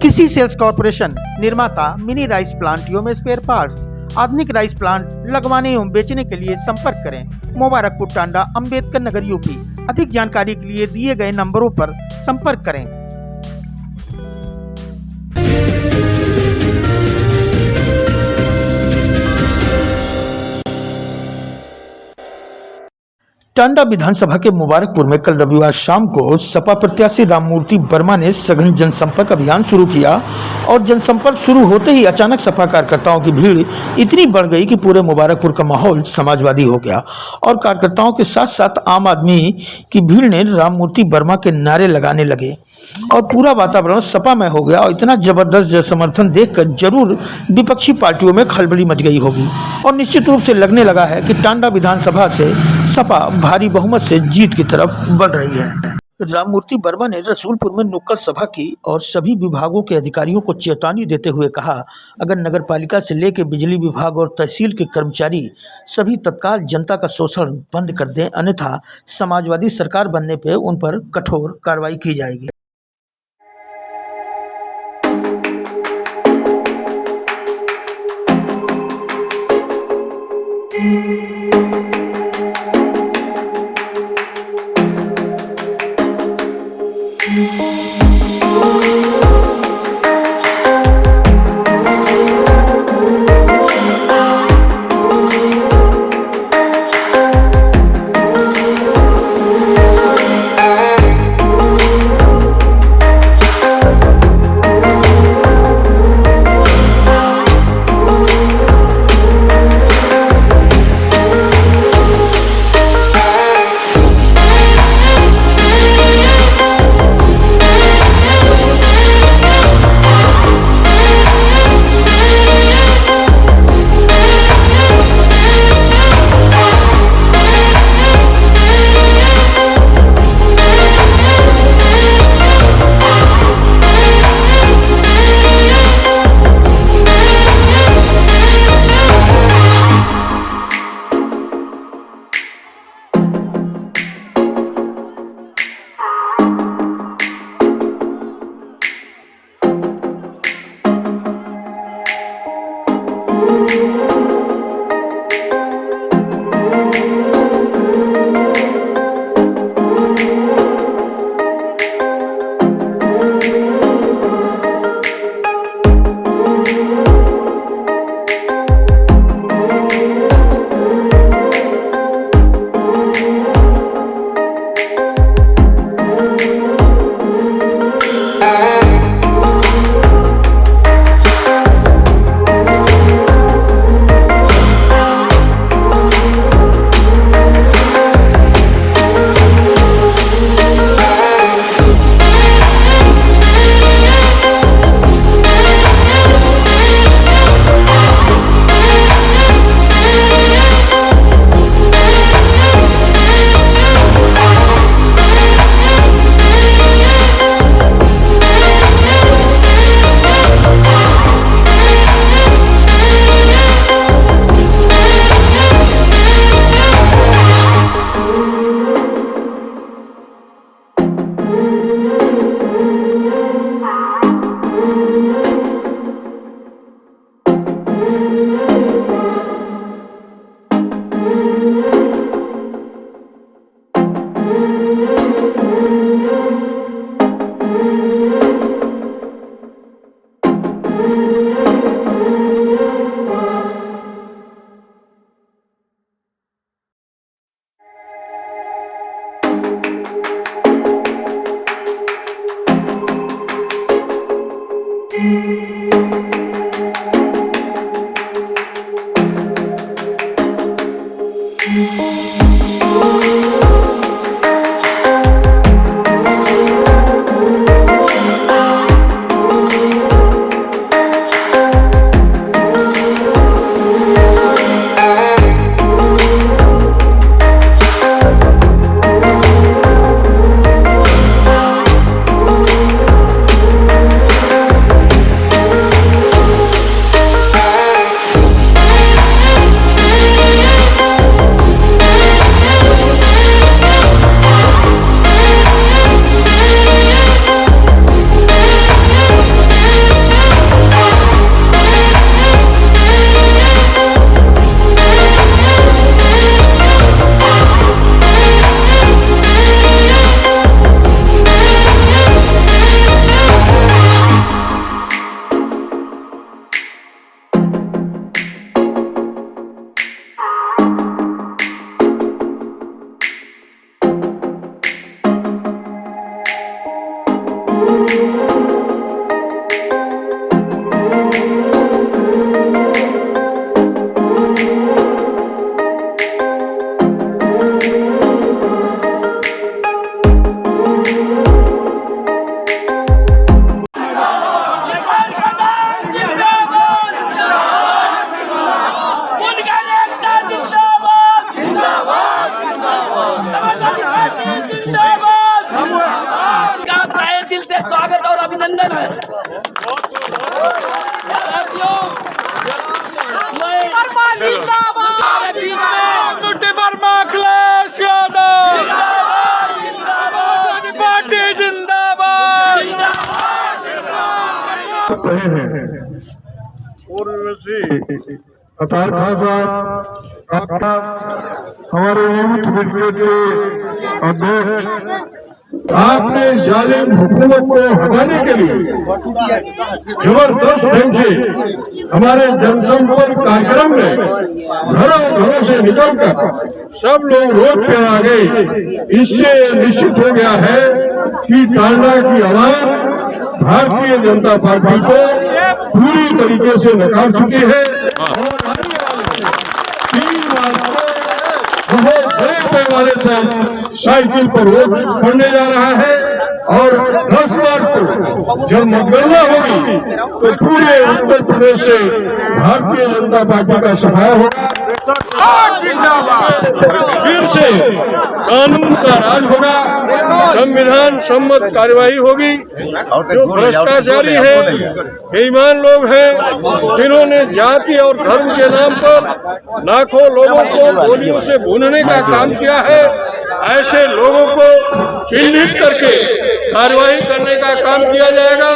कृषि sales corporation निर्माता mini rice plant एवं स्पेयर पार्ट्स। आधुनिक राइस प्लांट लगवाने एवं बेचने के लिए संपर्क करें। मुबारकपुर टांडा, अंबेडकर नगर, यूपी। अधिक जानकारी के लिए दिए गए नंबरों पर संपर्क करें। टांडा विधानसभा के मुबारकपुर में कल रविवार शाम को सपा प्रत्याशी राममूर्ति वर्मा ने सघन जनसंपर्क अभियान शुरू किया और जनसंपर्क शुरू होते ही अचानक सपा कार्यकर्ताओं की भीड़ इतनी बढ़ गई कि पूरे मुबारकपुर का माहौल समाजवादी हो गया और कार्यकर्ताओं के साथ साथ आम आदमी की भीड़ ने राममूर्ति वर्मा के नारे लगाने लगे और पूरा वातावरण सपामय हो गया। और इतना जबरदस्त समर्थन देखकर जरूर विपक्षी पार्टियों में खलबली मच गई होगी और निश्चित रूप से लगने लगा है कि टांडा विधानसभा से सपा भारी बहुमत से जीत की तरफ बढ़ रही है। राममूर्ति वर्मा ने रसूलपुर में नुक्कड़ सभा की और सभी विभागों के अधिकारियों को चेतावनी देते हुए कहा, अगर नगर पालिका से लेकर बिजली विभाग और तहसील के कर्मचारी सभी तत्काल जनता का शोषण बंद कर दें, अन्यथा समाजवादी सरकार बनने पर उन पर कठोर कार्रवाई की जाएगी। रहे हैं। पूर्व से अतार खान साहब, हमारे यूथ ब्रिगेड के अध्यक्ष, आपने जालिम हुकूमत को हटाने के लिए जबरदस्त ढंग से हमारे जनसंपर्क कार्यक्रम में घरों घरों से निकलकर सब लोग रोड पे आ गए। इससे निश्चित हो गया है कि टांडा की आवाज भारतीय जनता पार्टी को पूरी तरीके से नकार चुकी है और आने वाले 3 मार्च को बहुत बड़े पैमाने पर साइकिल पर वोट पड़ने जा रहा है और 10 मार्च को जब मतगणना होगी तो पूरे उत्तर प्रदेश से भारतीय जनता पार्टी का सफाया होगा, फिर से कानून का राज होगा, संविधान सम्मत कार्यवाही होगी। जो भ्रष्टाचारी है, बेईमान लोग हैं, जिन्होंने जाति और धर्म के नाम पर लाखों लोगों को गोलियों से भूनने का काम किया है, ऐसे लोगों को चिन्हित करके कार्रवाई करने का काम किया जाएगा।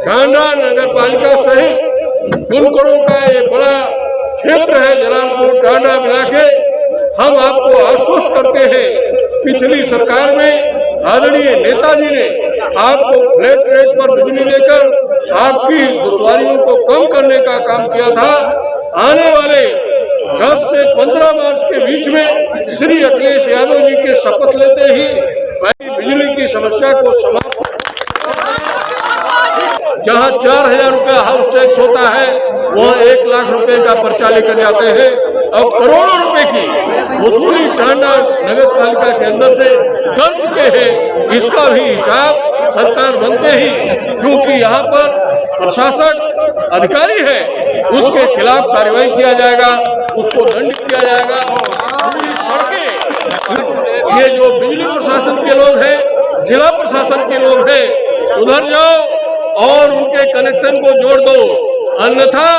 टांडा नगर पालिका सहित बुनकरों का ये बड़ा क्षेत्र है, जलालपुर टांडा मिला के हम आपको आश्वस्त करते हैं, पिछली सरकार में आदरणीय नेताजी ने आपको फ्लैट रेट पर बिजली लेकर आपकी दुश्वारियों को कम करने का काम किया था। आने वाले 10 से 15 मार्च के बीच में श्री अखिलेश यादव जी के शपथ लेते ही बिजली की समस्या को समाप्त, जहां 4000 रुपया हाउस टैक्स होता है वहाँ 1 लाख रुपए का पर्चा लेकर जाते हैं। अब करोड़ों रुपए की वसूली टांडा नगर पालिका के अंदर से कर चुके हैं। इसका भी हिसाब सरकार बनते ही, क्योंकि यहाँ पर प्रशासक अधिकारी है, उसके खिलाफ कार्रवाई किया जाएगा, उसको दंडित किया जाएगा। पूरी सड़कें, ये जो बिजली प्रशासन के लोग हैं, जिला प्रशासन के लोग हैं, सुधर जाओ और उनके कनेक्शन को जोड़ दो, अन्यथा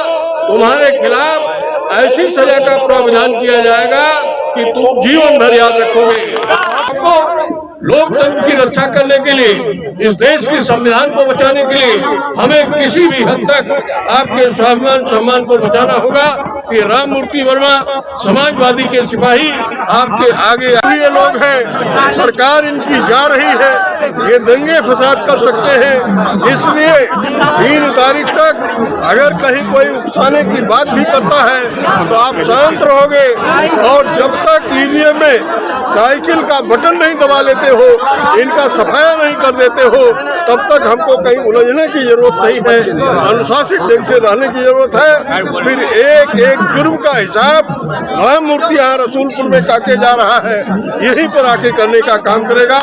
तुम्हारे खिलाफ ऐसी सजा का प्रावधान किया जाएगा कि तुम जीवन भर याद रखोगे। आपको लोकतंत्र की रक्षा करने के लिए, इस देश के संविधान को बचाने के लिए हमें किसी भी हद तक आपके स्वाभिमान सम्मान को बचाना होगा। कि राममूर्ति वर्मा समाजवादी के सिपाही आपके आगे ये लोग हैं, सरकार इनकी जा रही है, ये दंगे फसाद कर सकते हैं। इसलिए 3 तारीख तक अगर कहीं कोई उकसाने की बात भी करता है तो आप शांत रहोगे, और जब तक ईवीएम में साइकिल का बटन नहीं दबा लेते हो, इनका सफाया नहीं कर देते हो, तब तक हमको कहीं उलझने की जरूरत नहीं है, अनुशासित ढंग से रहने की जरूरत है। फिर एक एक जुर्म का हिसाब राममूर्ति यहाँ रसूलपुर में काटे जा रहा है, यहीं पर आके करने का काम करेगा।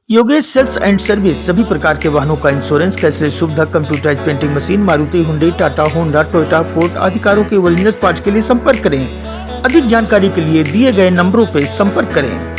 योगेश सेल्स एंड सर्विस सभी प्रकार के वाहनों का इंश्योरेंस, कैशलेस सुविधा, computerised painting machine, Maruti, Hyundai, Tata, Honda, Toyota, Ford आदि कारों के ओरिजिनल पार्ट्स के लिए संपर्क करें। अधिक जानकारी के लिए दिए गए नंबरों पर संपर्क करें।